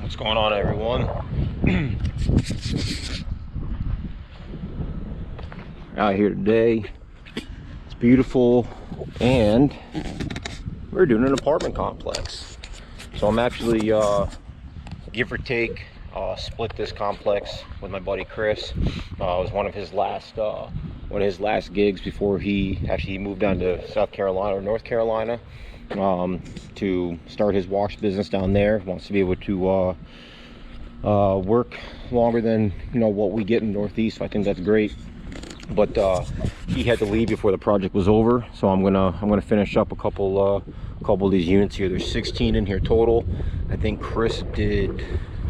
What's going on, everyone? Out here today. It's beautiful, and we're doing an apartment complex. So I'm actually, give or take, split this complex with my buddy Chris. It was one of his last gigs before he moved down to South Carolina or North Carolina to start his wash business down there. Wants to be able to work longer than what we get in the Northeast. So I think that's great. But he had to leave before the project was over, so I'm gonna finish up a couple of these units here. There's 16 in here total. I think Chris did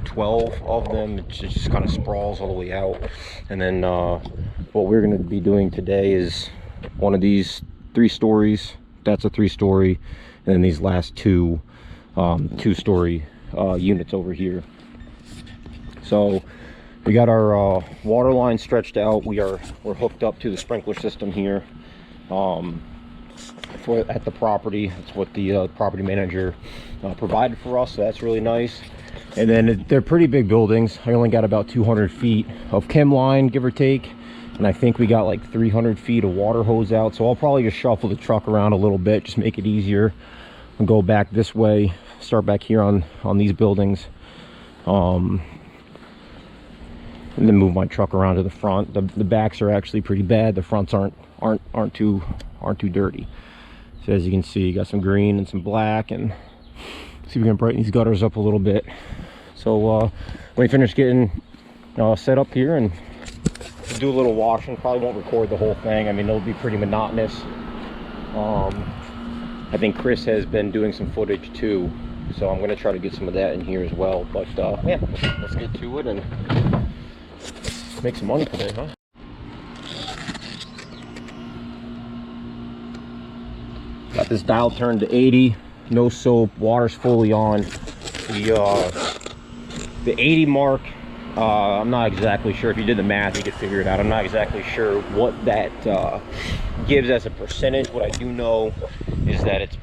12 of them. It just kind of sprawls all the way out. And then what we're going to be doing today is one of these 3 stories. That's a 3-story, and then these last 2 2-story units over here. So we got our water line stretched out. We're hooked up to the sprinkler system here at the property. That's what the property manager provided for us, so that's really nice. And then they're pretty big buildings. I only got about 200 feet of chem line, give or take, and I think we got like 300 feet of water hose out. So I'll probably just shuffle the truck around a little bit, just make it easier, and go back this way, start back here on these buildings, and then move my truck around to the front. The backs are actually pretty bad. The fronts aren't too dirty. So as you can see, you got some green and some black, and see if we can brighten these gutters up a little bit. So when we finish getting set up here and do a little washing, probably won't record the whole thing. I mean, it'll be pretty monotonous. I think Chris has been doing some footage too, so I'm going to try to get some of that in here as well. But yeah, let's get to it and make some money today, huh? Got this dial turned to 80, no soap, water's fully on. The 80 mark, I'm not exactly sure. If you did the math, you could figure it out. I'm not exactly sure what that gives as a percentage. What I do know is that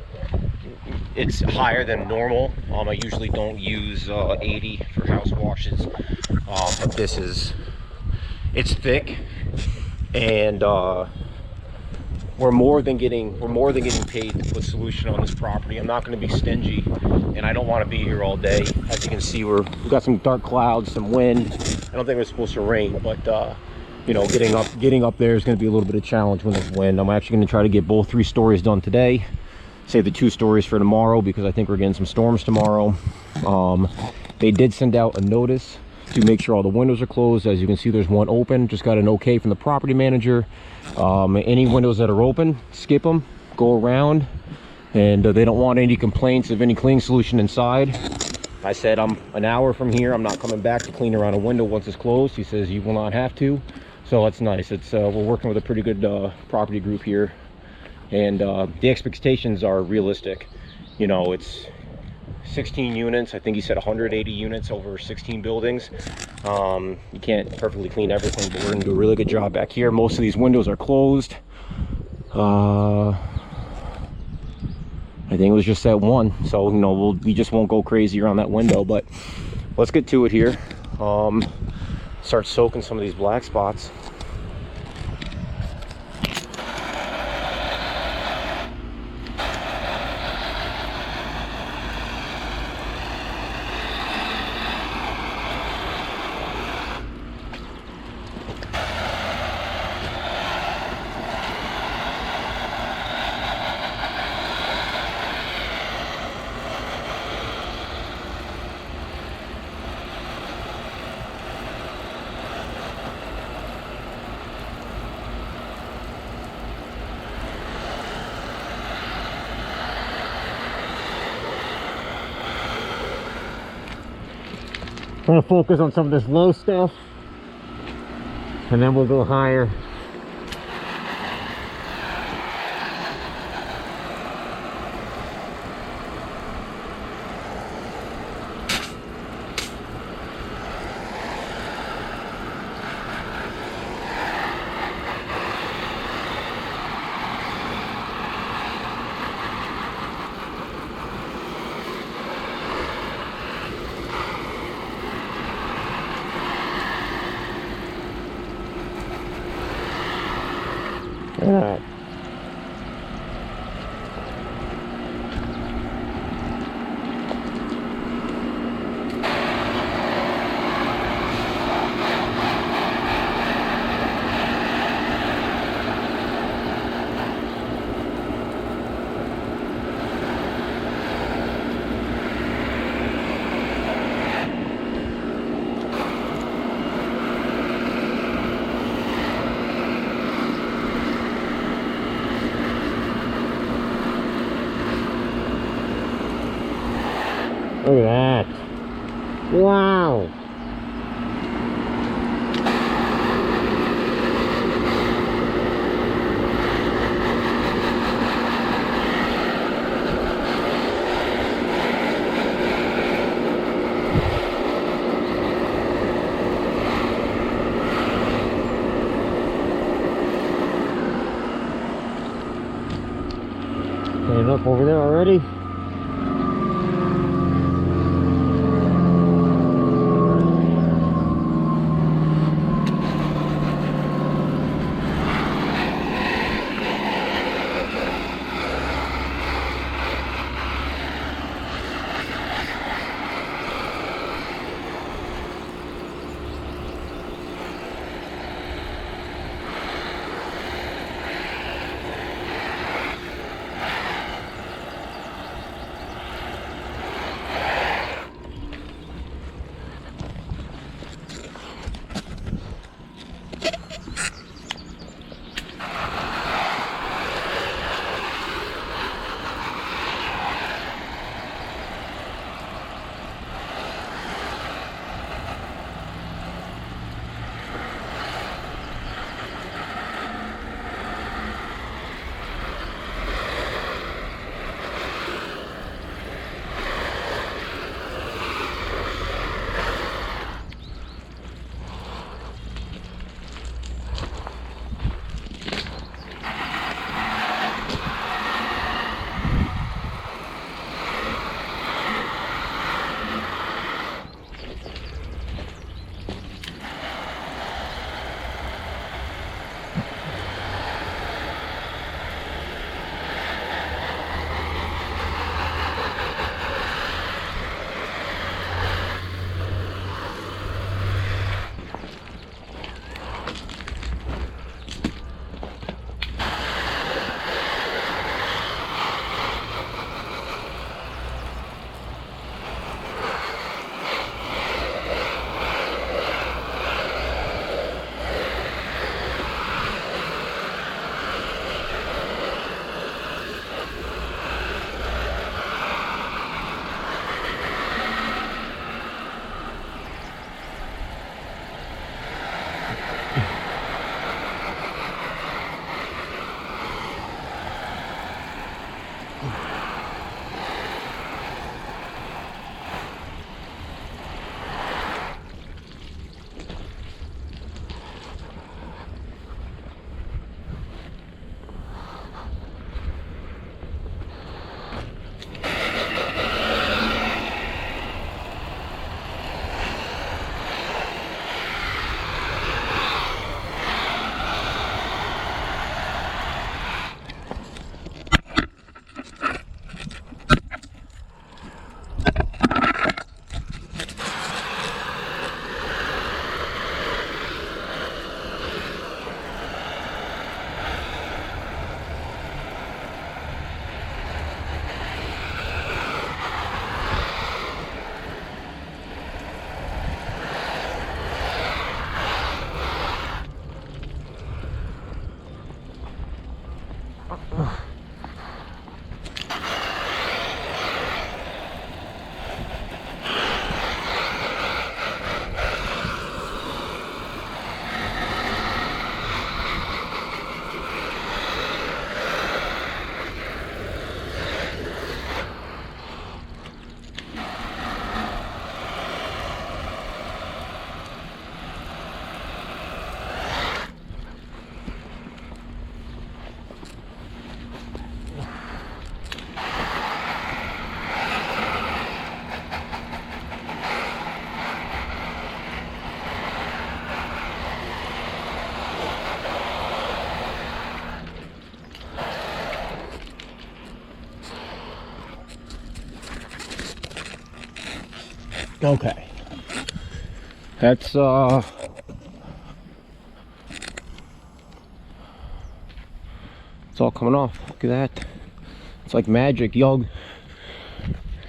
it's higher than normal. I usually don't use 80 for house washes, but it's thick, and we're more than getting paid to put solution on this property. I'm not going to be stingy, and I don't want to be here all day. As you can see, we've got some dark clouds, some wind. I don't think it's supposed to rain, but getting up there is going to be a little bit of a challenge when there's wind. I'm actually going to try to get both 3 stories done today. Save the 2 stories for tomorrow, because I think we're getting some storms tomorrow. They did send out a notice to make sure all the windows are closed. As you can see, there's one open. Just got an okay from the property manager. Any windows that are open, skip them, go around, and they don't want any complaints of any cleaning solution inside. I said, I'm an hour from here, I'm not coming back to clean around a window once it's closed. He says you will not have to, so that's nice. We're working with a pretty good property group here, and the expectations are realistic. It's 16 units. I think he said 180 units over 16 buildings. You can't perfectly clean everything, but we're gonna do a really good job back here. Most of these windows are closed. I think it was just that one, so we just won't go crazy around that window. But let's get to it here. Start soaking some of these black spots. I'm gonna focus on some of this low stuff, and then we'll go higher. Look at that. Look at that. Wow. Clean up over there already. Okay. That's it's all coming off. Look at that. It's like magic. Y'all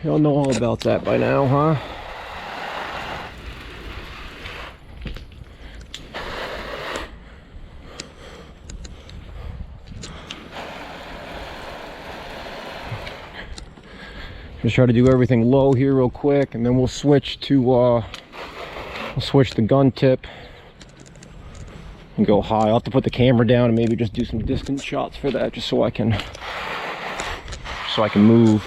know all about that by now, huh? Just try to do everything low here real quick, and then we'll switch to we'll switch the gun tip and go high. I'll have to put the camera down and maybe just do some distance shots for that, just so I can move.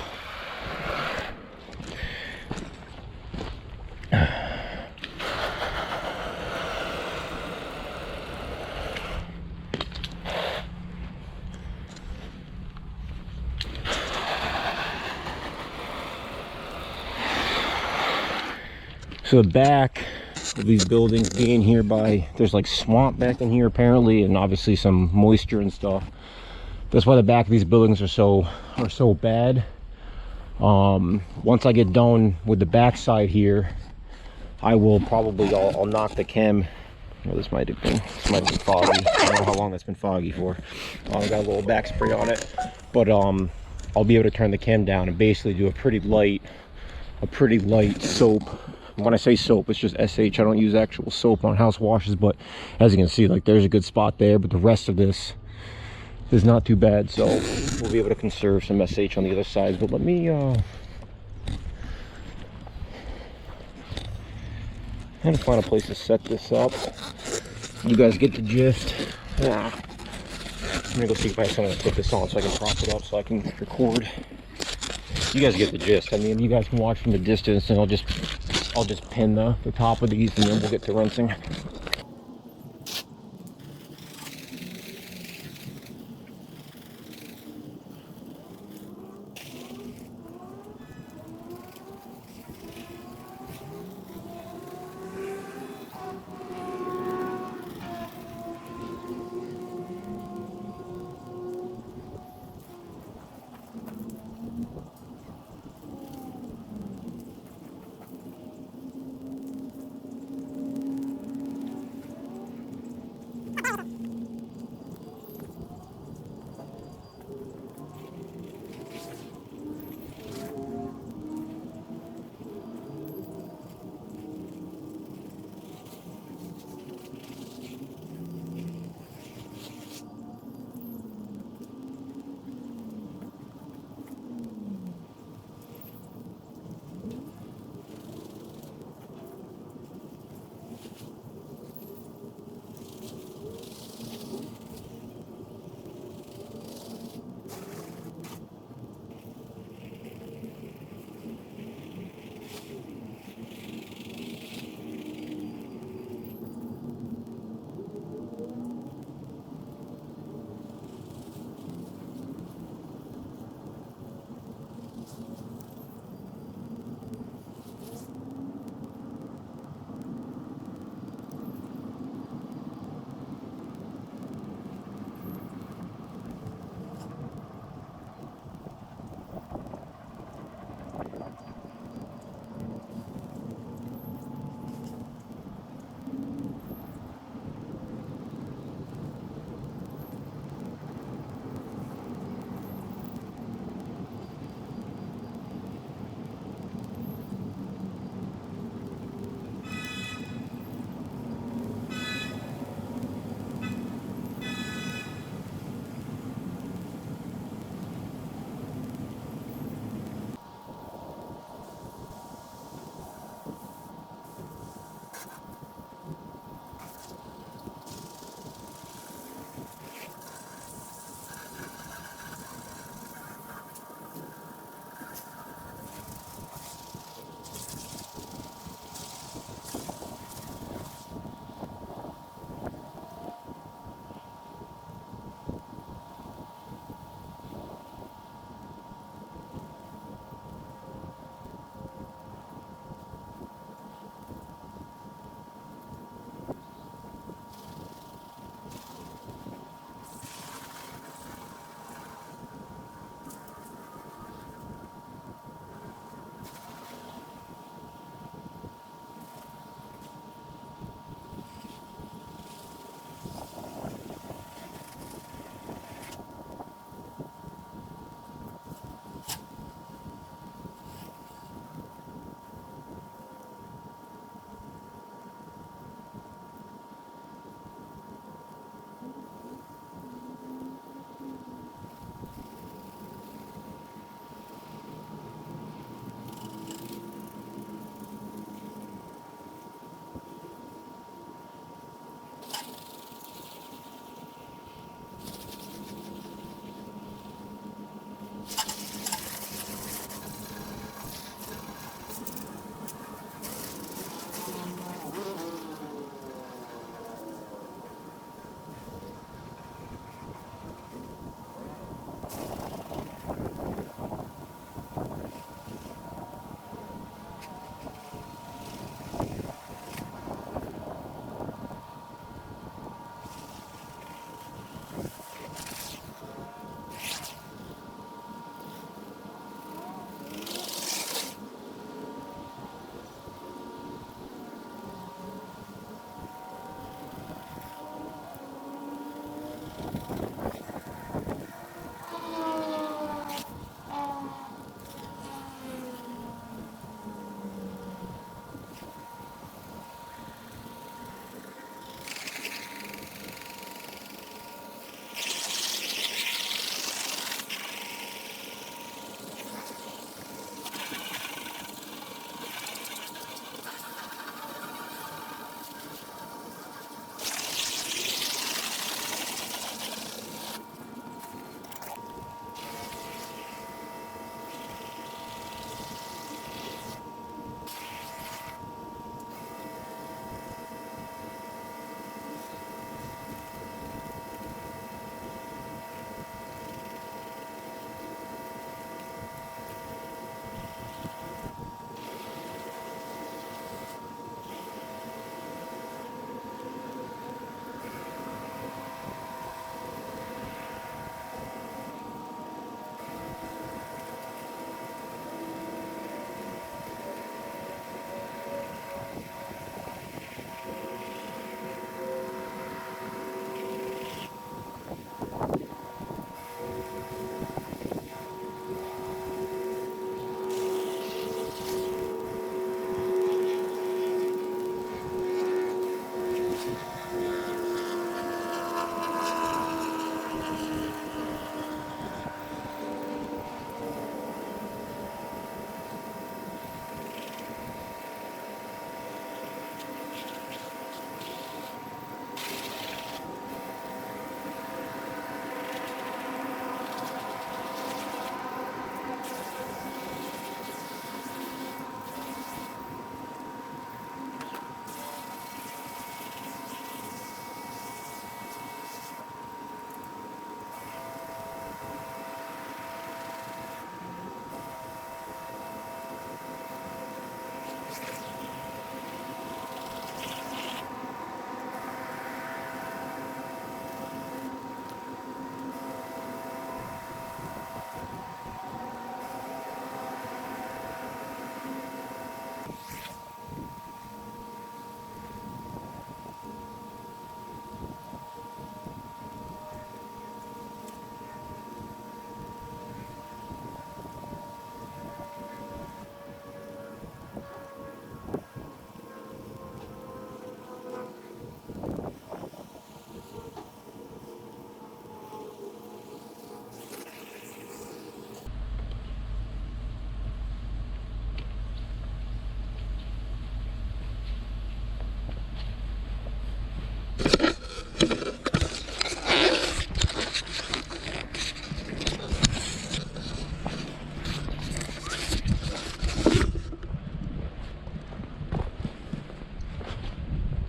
So the back of these buildings being here there's like swamp back in here apparently, and obviously some moisture and stuff. That's why the back of these buildings are so bad. Once I get done with the back side here, I will probably I'll knock the chem. Oh, this might have been foggy. I don't know how long that's been foggy for. I got a little back spray on it, but I'll be able to turn the chem down and basically do a pretty light soap. When I say soap, it's just SH. I don't use actual soap on house washes, but as you can see, like, there's a good spot there, but the rest of this is not too bad, so we'll be able to conserve some SH on the other side. But let me try to find a place to set this up. You guys get the gist. I'm gonna go see if I have someone to put this on so I can prop it up so I can record. You guys get the gist. I mean, you guys can watch from the distance, and I'll just pin the top of these, and then we'll get to rinsing.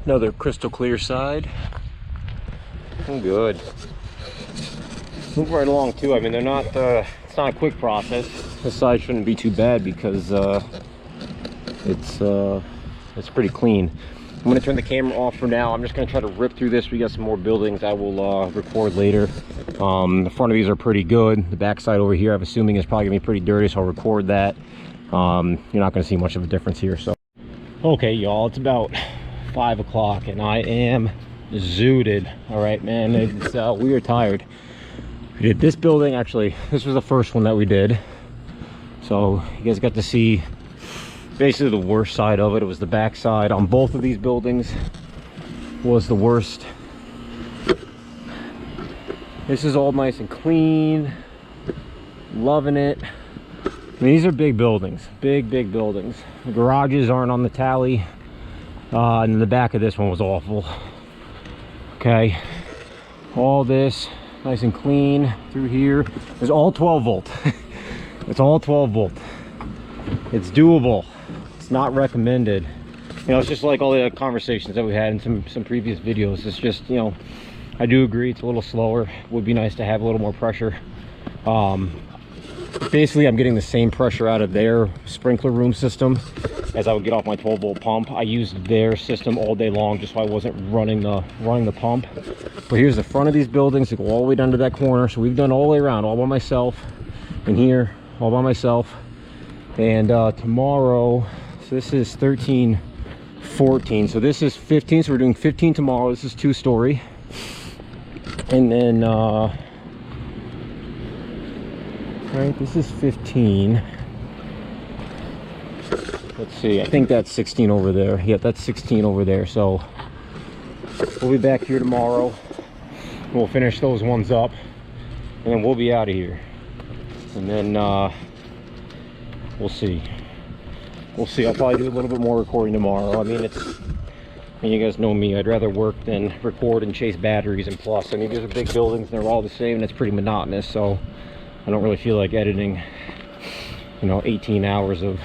Another crystal clear side. I'm good. Move right along too. I mean, they're not, it's not a quick process. This side shouldn't be too bad because it's pretty clean. I'm going to turn the camera off for now. I'm just going to try to rip through this. We got some more buildings I will record later. The front of these are pretty good. The back side over here, I'm assuming, is probably going to be pretty dirty, so I'll record that. You're not going to see much of a difference here. So, okay, y'all, it's about 5 o'clock and I am zooted. All right, man, it's we are tired. We did this building. Actually, this was the first one that we did, so you guys got to see basically the worst side of it. It was the back side on both of these buildings was the worst. This is all nice and clean, loving it. I mean, these are big buildings, big buildings. The garages aren't on the tally, and the back of this one was awful. Okay, all this nice and clean through here. It's all 12 volt. It's all 12 volt. It's doable. It's not recommended. You know, it's just like all the conversations that we had in some previous videos. It's just, you know, I do agree it's a little slower. It would be nice to have a little more pressure. Basically, I'm getting the same pressure out of their sprinkler room system as I would get off my 12 volt pump. I used their system all day long just so I wasn't running the pump. But here's the front of these buildings. They go all the way down to that corner. So we've done all the way around, all by myself. And here, all by myself. And tomorrow, so this is 13, 14. So this is 15. So we're doing 15 tomorrow. This is 2-story. And then, right, this is 15. Let's see, I think that's 16 over there. Yeah, that's 16 over there. So we'll be back here tomorrow. We'll finish those ones up and then we'll be out of here. And then we'll see. I'll probably do a little bit more recording tomorrow. I mean, you guys know me, I'd rather work than record and chase batteries. And plus, I mean, these are big buildings and they're all the same and it's pretty monotonous, so I don't really feel like editing, you know, 18 hours of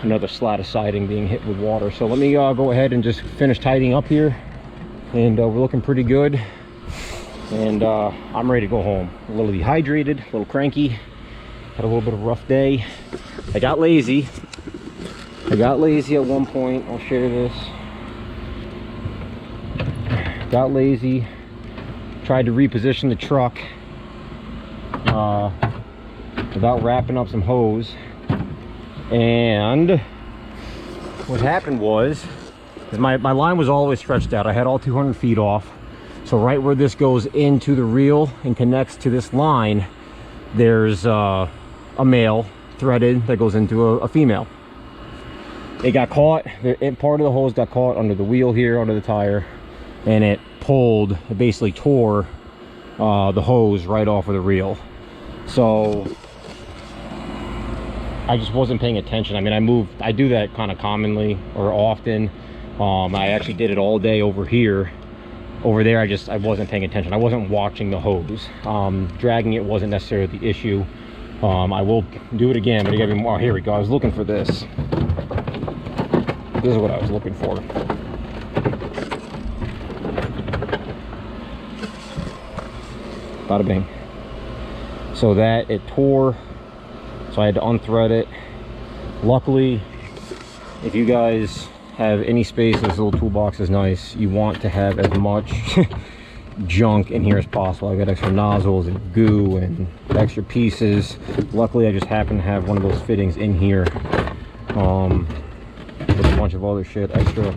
another slat of siding being hit with water. So let me go ahead and just finish tidying up here, and we're looking pretty good, and I'm ready to go home. A little dehydrated, a little cranky, had a little bit of a rough day. I got lazy at one point. I'll share this. Got lazy, tried to reposition the truck without wrapping up some hose, and what happened was my line was always stretched out. I had all 200 feet off, so right where this goes into the reel and connects to this line, there's a male threaded that goes into a female. It got caught, part of the hose got caught under the wheel here, under the tire, and it pulled, it basically tore the hose right off of the reel. So I just wasn't paying attention. I mean, I do that kind of commonly or often. I actually did it all day over here. Over there, I wasn't paying attention. I wasn't watching the hose. Dragging it wasn't necessarily the issue. I will do it again, but you gotta be more. Oh, here we go. I was looking for this. This is what I was looking for. Bada bing. So that it tore, so I had to unthread it. Luckily, if you guys have any space, this little toolbox is nice. You want to have as much junk in here as possible. I got extra nozzles and goo and extra pieces. Luckily, I just happen to have one of those fittings in here with a bunch of other shit, extra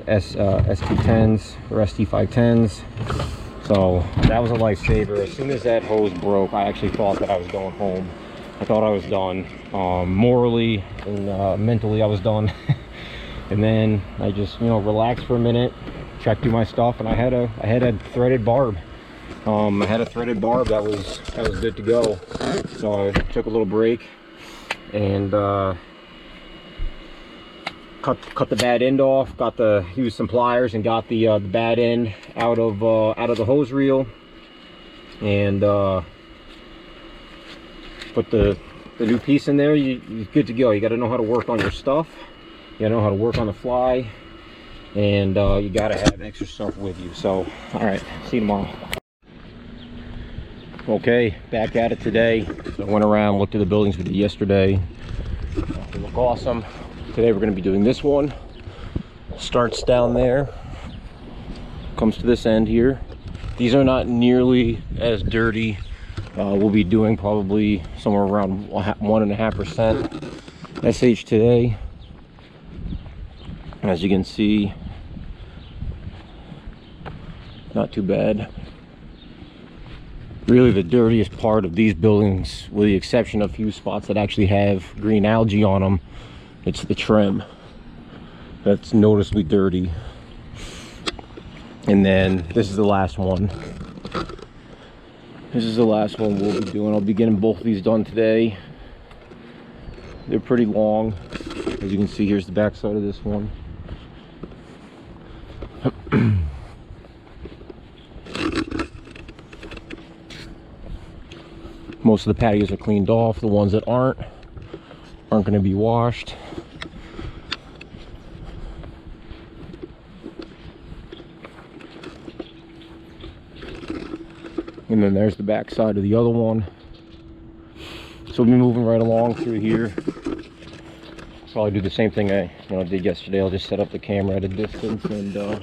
ST10s or ST510s. So that was a lifesaver. As soon as that hose broke, I actually thought that I was going home. I thought I was done. Morally and mentally, I was done. And then I just, you know, relaxed for a minute, checked through my stuff, and I had a threaded barb. I had a threaded barb that was good to go. So I took a little break and cut the bad end off. Used some pliers and got the bad end out of the hose reel, and put the new piece in there. You're good to go. You got to know how to work on your stuff. You gotta know how to work on the fly, and you gotta have extra stuff with you. So all right, see you tomorrow. Okay, back at it today. So I went around, looked at the buildings we did yesterday. They look awesome. Today we're going to be doing this one. Starts down there, comes to this end here. These are not nearly as dirty. We'll be doing probably somewhere around 1.5% SH today. As you can see, not too bad. Really the dirtiest part of these buildings, with the exception of a few spots that actually have green algae on them, it's the trim. That's noticeably dirty. And then this is the last one. This is the last one we'll be doing. I'll be getting both of these done today. They're pretty long. As you can see, here's the back side of this one. Most of the patios are cleaned off. The ones that aren't going to be washed. And then there's the back side of the other one. So we'll be moving right along through here. Probably do the same thing I did yesterday. I'll just set up the camera at a distance, and so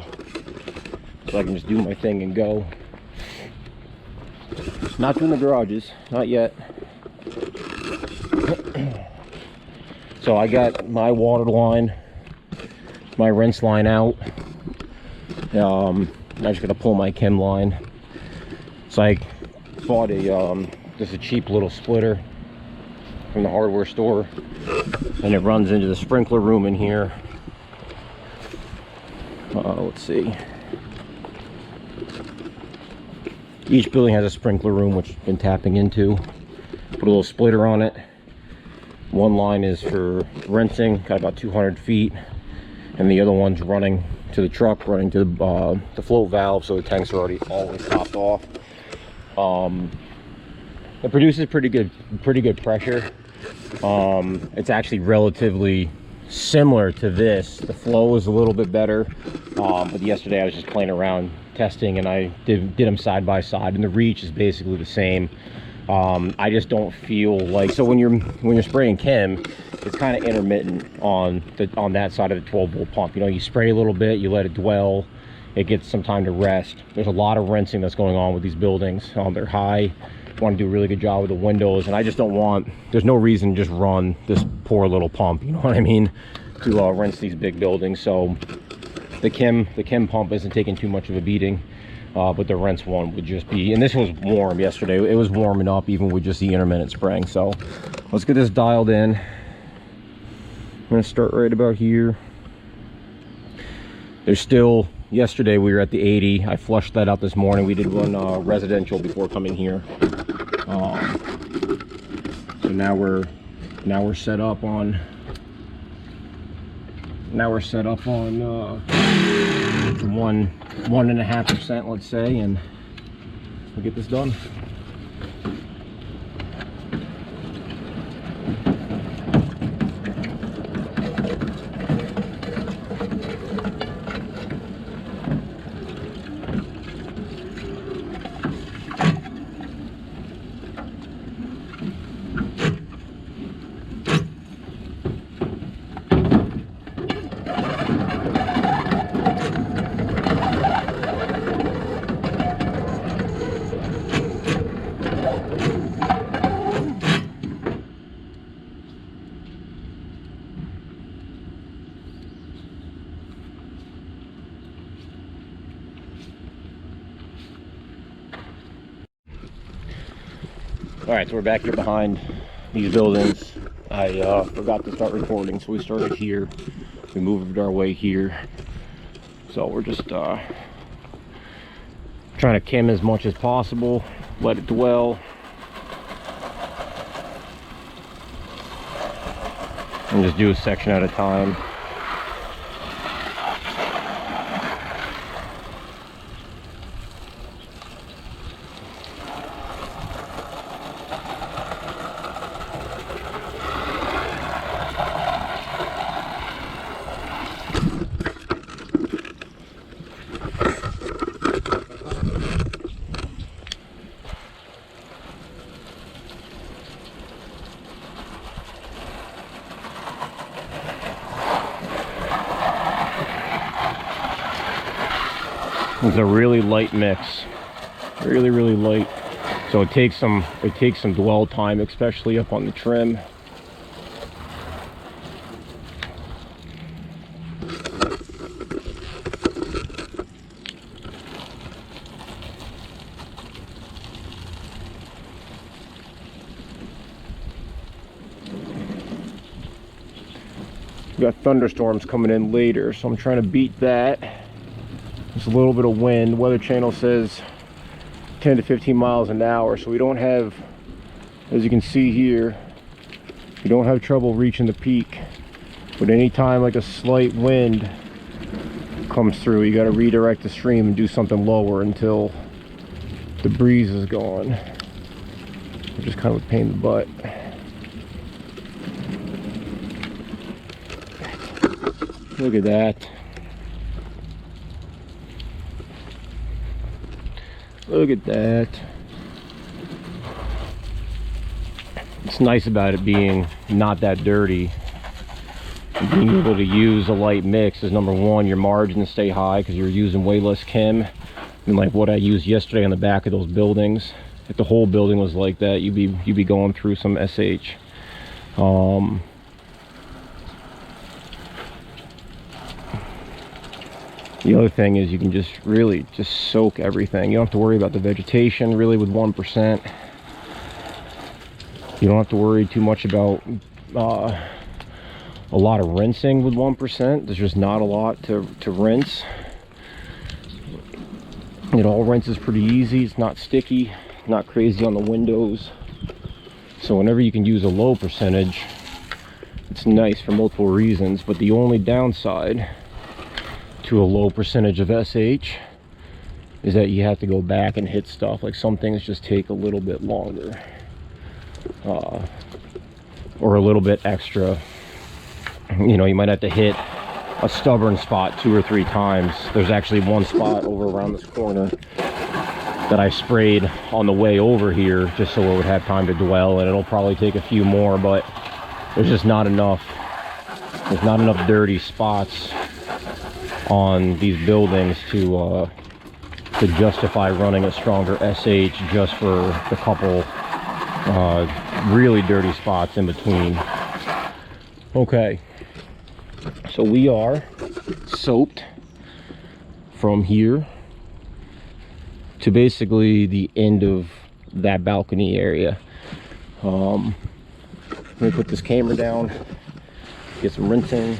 I can just do my thing and go. Not doing the garages, not yet. So I got my water line, my rinse line out. I'm just gonna pull my chem line. So I bought just a cheap little splitter from the hardware store, and it runs into the sprinkler room in here. Let's see. Each building has a sprinkler room, which I've been tapping into. Put a little splitter on it. One line is for rinsing, got about 200 feet, and the other one's running to the truck, running to the float valve, so the tanks are already always topped off. It produces pretty good pressure. It's actually relatively similar to this. The flow is a little bit better, but yesterday I was just playing around testing, and I did them side by side, and the reach is basically the same. I just don't feel like, so when you're spraying chem, it's kind of intermittent on that side of the 12-volt pump. You spray a little bit, you let it dwell, it gets some time to rest. There's a lot of rinsing that's going on with these buildings. They're high, want to do a really good job with the windows, and I just don't want, there's no reason to just run this poor little pump, you know what I mean, to rinse these big buildings. So the chem pump isn't taking too much of a beating, but the rinse one would just be, and this was warm yesterday, it was warming up even with just the intermittent spraying. So let's get this dialed in. I'm going to start right about here. There's still, yesterday we were at the 80. I flushed that out this morning. We did run residential before coming here. So now we're set up on 1.5%, let's say, and we'll get this done. All right, so we're back here behind these buildings. I forgot to start recording, so we started here. We moved our way here. So we're just trying to chem as much as possible, let it dwell, and just do a section at a time. It's a really light mix, really light. So it takes some dwell time, especially up on the trim. We got thunderstorms coming in later, so I'm trying to beat that. There's a little bit of wind. Weather channel says 10 to 15 miles an hour, so we don't have, as you can see here, we don't have trouble reaching the peak. But anytime like a slight wind comes through, you got to redirect the stream and do something lower until the breeze is gone, which is kind of a pain in the butt. Look at that. Look at that. It's nice about it being not that dirty. And being able to use a light mix is, number one, your margins stay high because you're using way less chem than like what I used yesterday on the back of those buildings. If the whole building was like that, you'd be going through some SH. The other thing is you can just really just soak everything. You don't have to worry about the vegetation really with 1%. You don't have to worry too much about a lot of rinsing with 1%. There's just not a lot to rinse. It all rinses pretty easy. It's not sticky, not crazy on the windows. So whenever you can use a low percentage, it's nice for multiple reasons. But the only downside to a low percentage of SH is that you have to go back and hit stuff. Like some things just take a little bit longer, or a little bit extra. You know, you might have to hit a stubborn spot 2 or 3 times. There's actually one spot over around this corner that I sprayed on the way over here just so it would have time to dwell, and it'll probably take a few more, but there's just not enough. There's not enough dirty spots on these buildings to justify running a stronger SH just for the couple really dirty spots in between. Okay, so we are soaped from here to basically the end of that balcony area. Let me put this camera down, get some rinsing.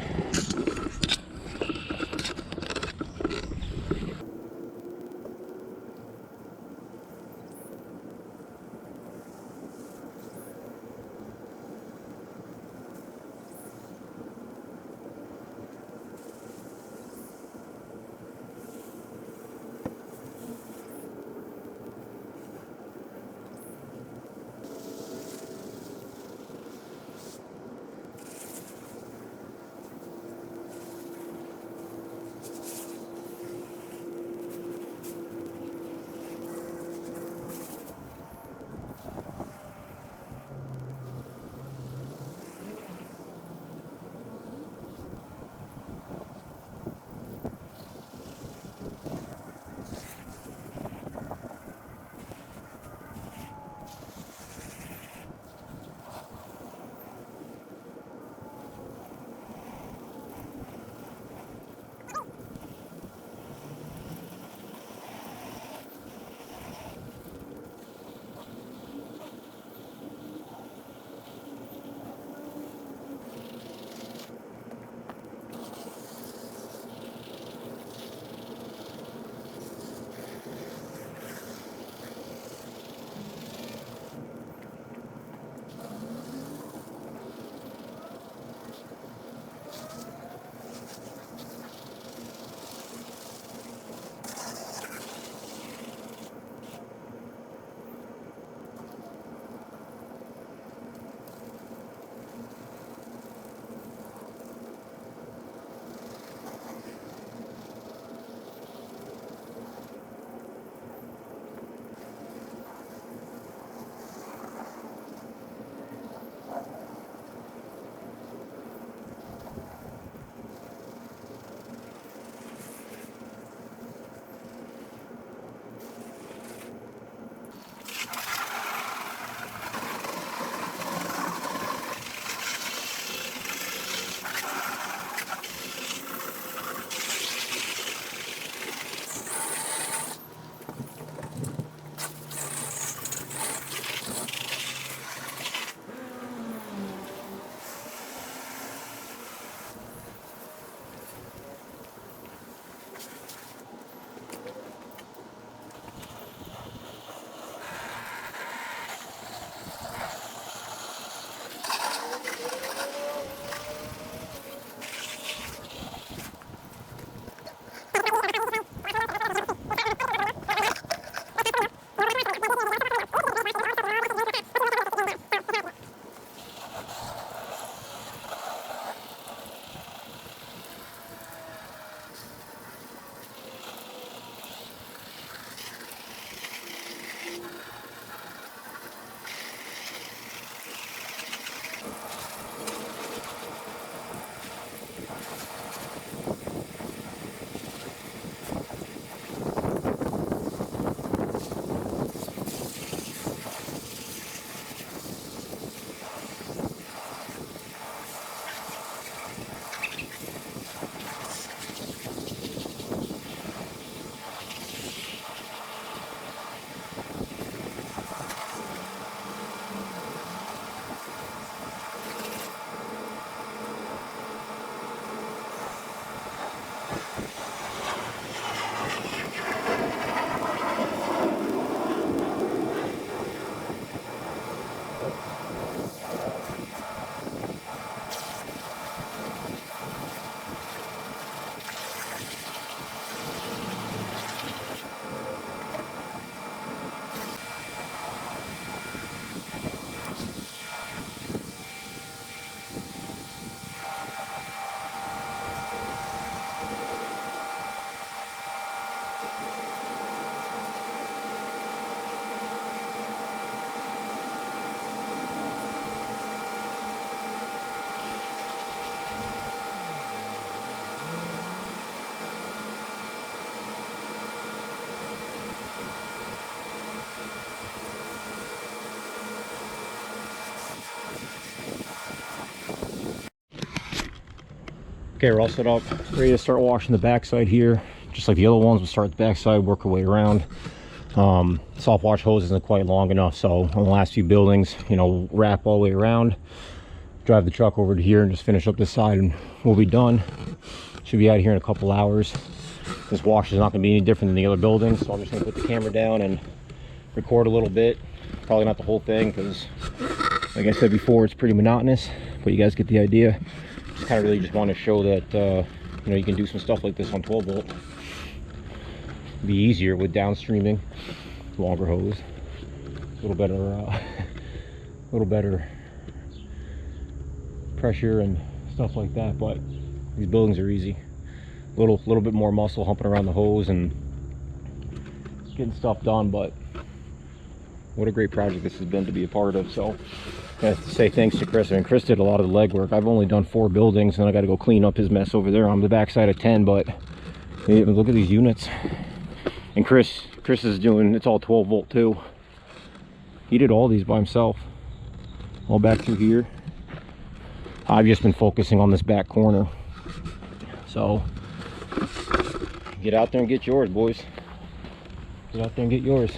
Okay, we're all set up, ready to start washing the backside here. Just like the other ones, we'll start the backside, work our way around. Soft wash hose isn't quite long enough, so on the last few buildings, you know, wrap all the way around, drive the truck over to here and just finish up this side and we'll be done. Should be out of here in a couple hours. This wash is not going to be any different than the other buildings, so I'm just going to put the camera down and record a little bit. Probably not the whole thing because, like I said before, it's pretty monotonous, but you guys get the idea. Just kind of really just want to show that you know, you can do some stuff like this on 12 volt. Be easier with downstreaming, longer hose, a little better pressure and stuff like that. But these buildings are easy. Little bit more muscle humping around the hose and getting stuff done. But what a great project this has been to be a part of. So I have to say thanks to Chris. I mean, Chris did a lot of the legwork. I've only done 4 buildings, and I got to go clean up his mess over there on the backside of 10. But hey, look at these units. And Chris is doing, it's all 12 volt too. He did all these by himself, all back through here. I've just been focusing on this back corner. So get out there and get yours, boys. Get out there and get yours.